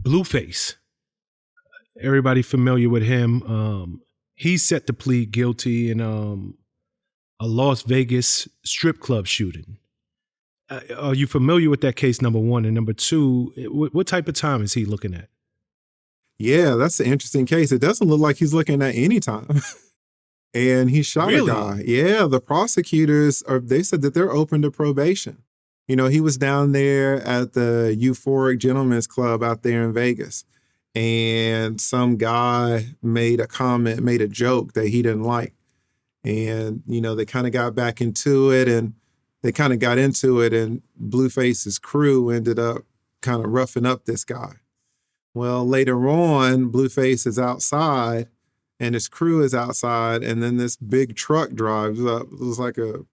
Blueface. Everybody familiar with him. He's set to plead guilty in a Las Vegas strip club shooting. Are you familiar with that case, number one? And number two, what type of time is he looking at? Yeah, that's an interesting case. It doesn't look like he's looking at any time. And he shot a guy. Yeah, the prosecutors, they said that they're open to probation. You know, he was down there at the Euphoric Gentlemen's Club out there in Vegas. And some guy made a joke that he didn't like. And, you know, they kind of got back into it and Blueface's crew ended up kind of roughing up this guy. Well, later on, Blueface is outside and his crew is outside. And then this big truck drives up. It was like a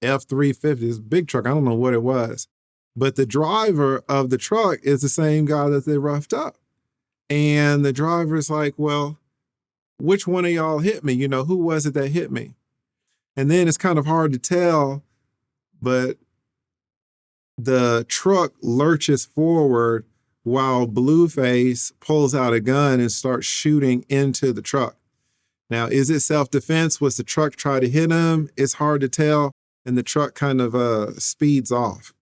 F-350, this big truck. I don't know what it was. But the driver of the truck is the same guy that they roughed up. And the driver's like, well, which one of y'all hit me? You know, who was it that hit me? And then it's kind of hard to tell, but the truck lurches forward while Blueface pulls out a gun and starts shooting into the truck. Now, is it self-defense? Was the truck trying to hit him? It's hard to tell. And the truck kind of speeds off.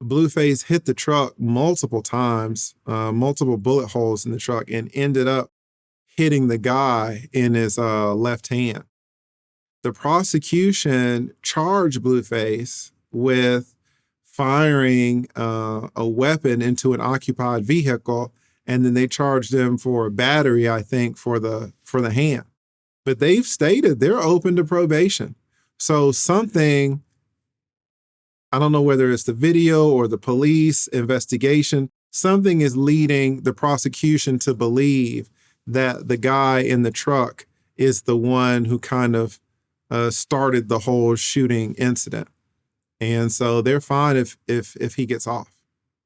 Blueface hit the truck multiple times, multiple bullet holes in the truck, and ended up hitting the guy in his left hand. The prosecution charged Blueface with firing a weapon into an occupied vehicle, and then they charged him for a battery, I think, for the hand. But they've stated they're open to probation. So something, I don't know whether it's the video or the police investigation, something is leading the prosecution to believe that the guy in the truck is the one who kind of started the whole shooting incident. And so they're fine if he gets off,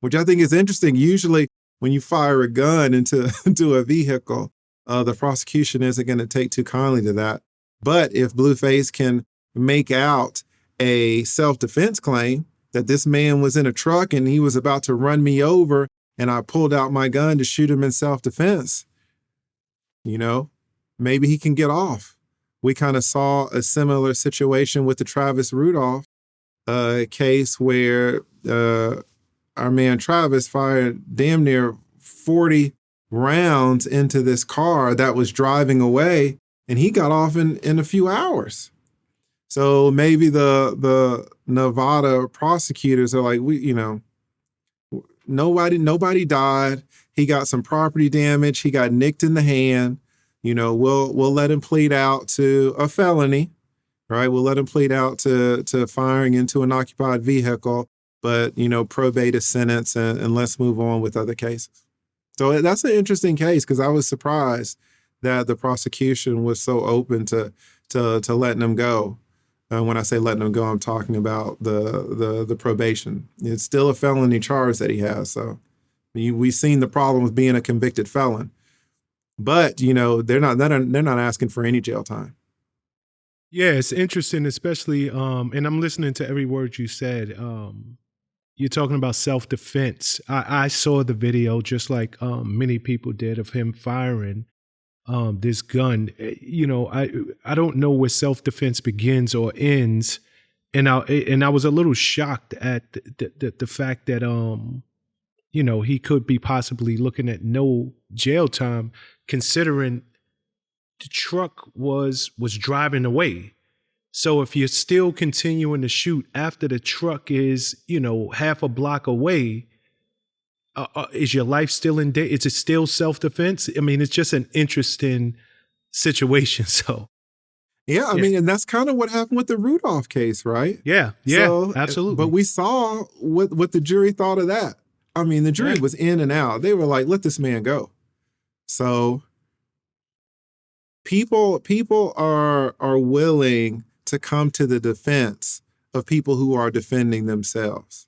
which I think is interesting. Usually when you fire a gun into a vehicle, the prosecution isn't going to take too kindly to that. But if Blueface can make out a self-defense claim that this man was in a truck and he was about to run me over and I pulled out my gun to shoot him in self-defense, you know, maybe he can get off. We kind of saw a similar situation with the Travis Rudolph case where our man Travis fired damn near 40 rounds into this car that was driving away, and he got off in a few hours. So maybe the Nevada prosecutors are like, nobody died. He got some property damage. He got nicked in the hand. You know, we'll let him plead out to a felony, right? We'll let him plead out to firing into an occupied vehicle, but, you know, probate his sentence and let's move on with other cases. So that's an interesting case because I was surprised that the prosecution was so open to letting him go. When I say letting him go, I'm talking about the probation. It's still a felony charge that he has. So we've seen the problem with being a convicted felon. But, you know, they're not asking for any jail time. Yeah, it's interesting, especially, and I'm listening to every word you said. You're talking about self-defense. I saw the video just like many people did of him firing this gun. You know, I don't know where self-defense begins or ends, and I was a little shocked at the fact that you know, he could be possibly looking at no jail time, considering the truck was driving away. So if you're still continuing to shoot after the truck is, you know, half a block away, is your life still in danger? Is it still self-defense? I mean, it's just an interesting situation. So, yeah, I mean, and that's kind of what happened with the Rudolph case, right? Yeah, so, absolutely. But we saw what the jury thought of that. I mean, the jury was in and out. They were like, let this man go. So people are willing to come to the defense of people who are defending themselves.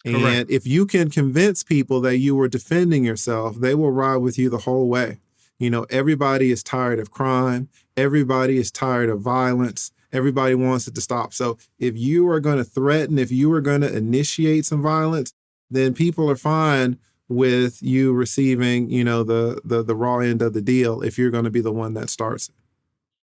Correct. And if you can convince people that you were defending yourself, they will ride with you the whole way. You know, everybody is tired of crime. Everybody is tired of violence. Everybody wants it to stop. So if you are going to threaten, if you are going to initiate some violence, then people are fine with you receiving, the raw end of the deal if you're going to be the one that starts it.